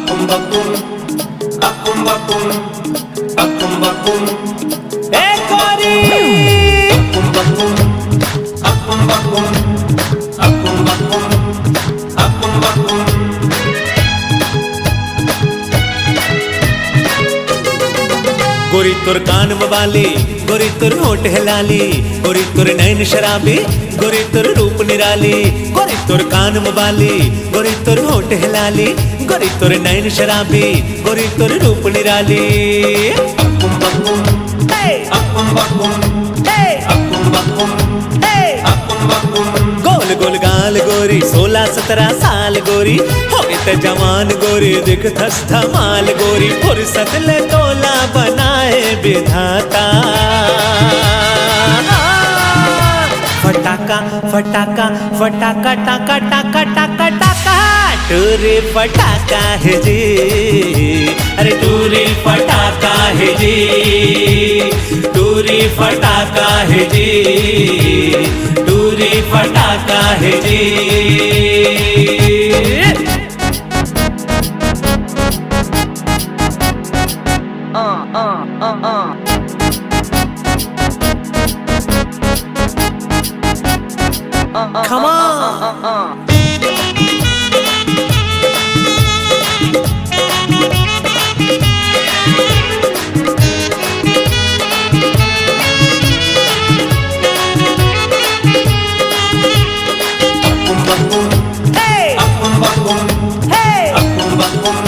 Akum bakum, akum bakum, akum bakum. Hey, Cody! Akum bakum, akum bakum, akum bakum, akum bakum. गोरी तुर कान मवाली, गोरी तुर होठ हिलाली, गोरी तुर नैन शराबी, गोरी तुर रूप निराली, गोरी तुर कान मवाली, गोरी तुर होठ हिलाली, गोरी तुर नैन शराबी, गोरी तुर रूप निराली। Akum bakum, Hey! akum bakum, Hey! akum bakum, Hey! akum bakum. गोल गोल गाल गोरी 16-17 साल गोरी हो गई जवान गोरी दिख थस धमाल गोरी फुर्सत ले तोला बनाए विधाता फटाका फटाका फटाका टाका टाका टाका टाका टूरी फटाका है जी अरे टूरी फटाका है जी टूरी फटाका है जी टूरी फटाका है जी Come on! Akum bakum, Hey! akum bakum, Hey! akum bakum,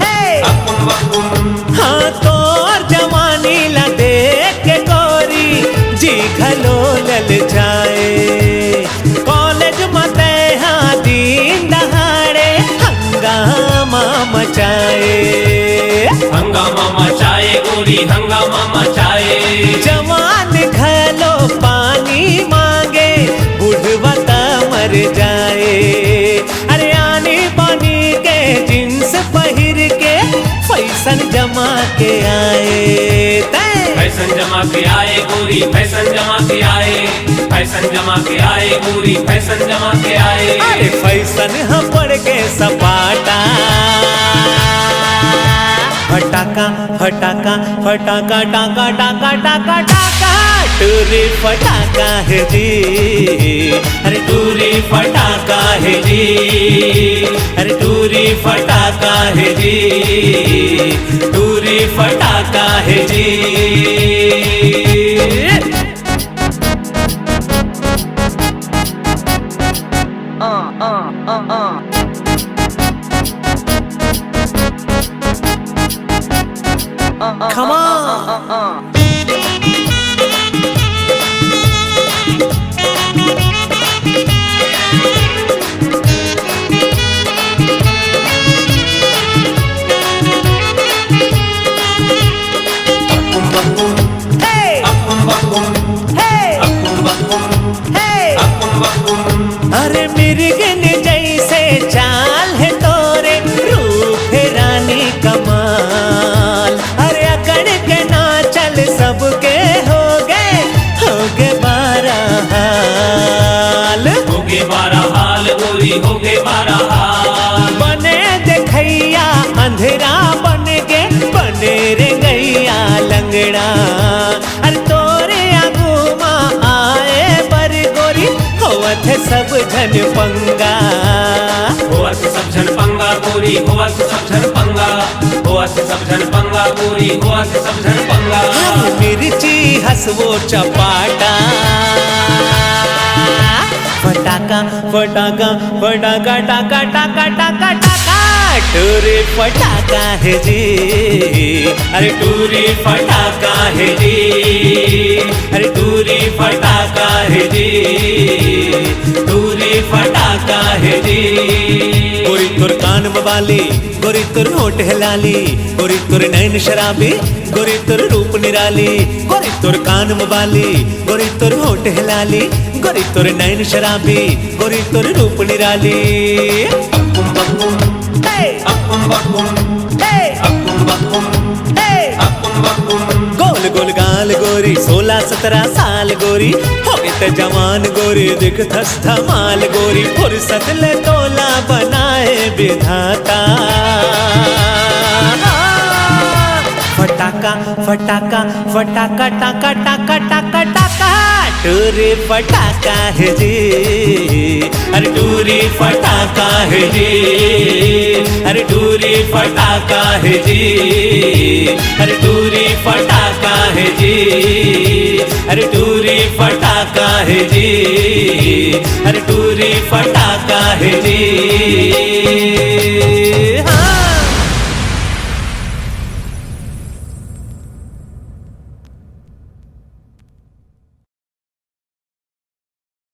Hey! akum bakum. हाँ तो और जवानी ला देख के गोरी जी घलो लल जाए कॉलेज मते हाँ दिन दहाड़े हंगामा मचाए हंगामा मचाए गोरी हंगामा मचाए जवान घलो पानी मांगे बुढ़वा ता मर जाए अरे आनी पानी के जींस पहिर के फैशन जमा के आए फैशन जमा के आए गोरी फैशन जमा के आए फैशन जमा के आए गोरी फैशन जमा के आए अरे फैशन हम पड़ के सपाटा फटाका फटाका फटाका टाका टाका टाका टाका टूरी फटाका है जी अरे टूरी फटाका है जी अरे टूरी फटाका है जी टूरी फटाका है जी Come on! Akum bakum, Hey! akum bakum, Hey! akum bakum, Hey! akum bakum. अरे मिर्गिन जैसे चाल है तोरे रूप है रानी कमाल अरे अकड़ के ना चल सबके हो गए 12 हाल होगे 12 हाल गोरी होगे 12 हाल बने देखैया अंधेरा बन के बने रे गैया लंगड़ा अरे तोरे आगुमा आए बर गोरी होवत है सब झन पंगा होवत सब झन पंगा गोरी होवत सब झन पंगा होवत सब झन पंगा गोरी होवत सब झन पंगा हर मिर्ची हसवो चपाटा फटाका फटाका फटाका टाका टाका टाका टाका टूरी फटाका है जी अरे टूरी फटाका है जी अरे टूरी फटाका है जी टूरी फटाका है जी गोरी तुर कान मवाली गोरी तुर होठ हिलाली गोरी तुर नैन शराबी गोरी तुर रूप निराली गोरी तुर कान मवाली गोरी तुर होठ हिलाली गोरी तुर नैन शराबी गोरी तुर रूप निराली Akum bakum, Hey! akum bakum, Hey! akum bakum, Hey! akum bakum. गोल गोल गाल गोरी 16-17 साल गोरी हो गई जवान गोरी दिख थस धमाल गोरी फुर्सत ले तोला बनाए विधाता फटाका फटाका फटाका टाका टाका टाका टाका टूरी फटाका है जी, अरे टूरी फटाका है जी, अरे टूरी फटाका है जी, अरे टूरी फटाका है जी, अरे टूरी फटाका है जी, अरे टूरी फटाका है जी।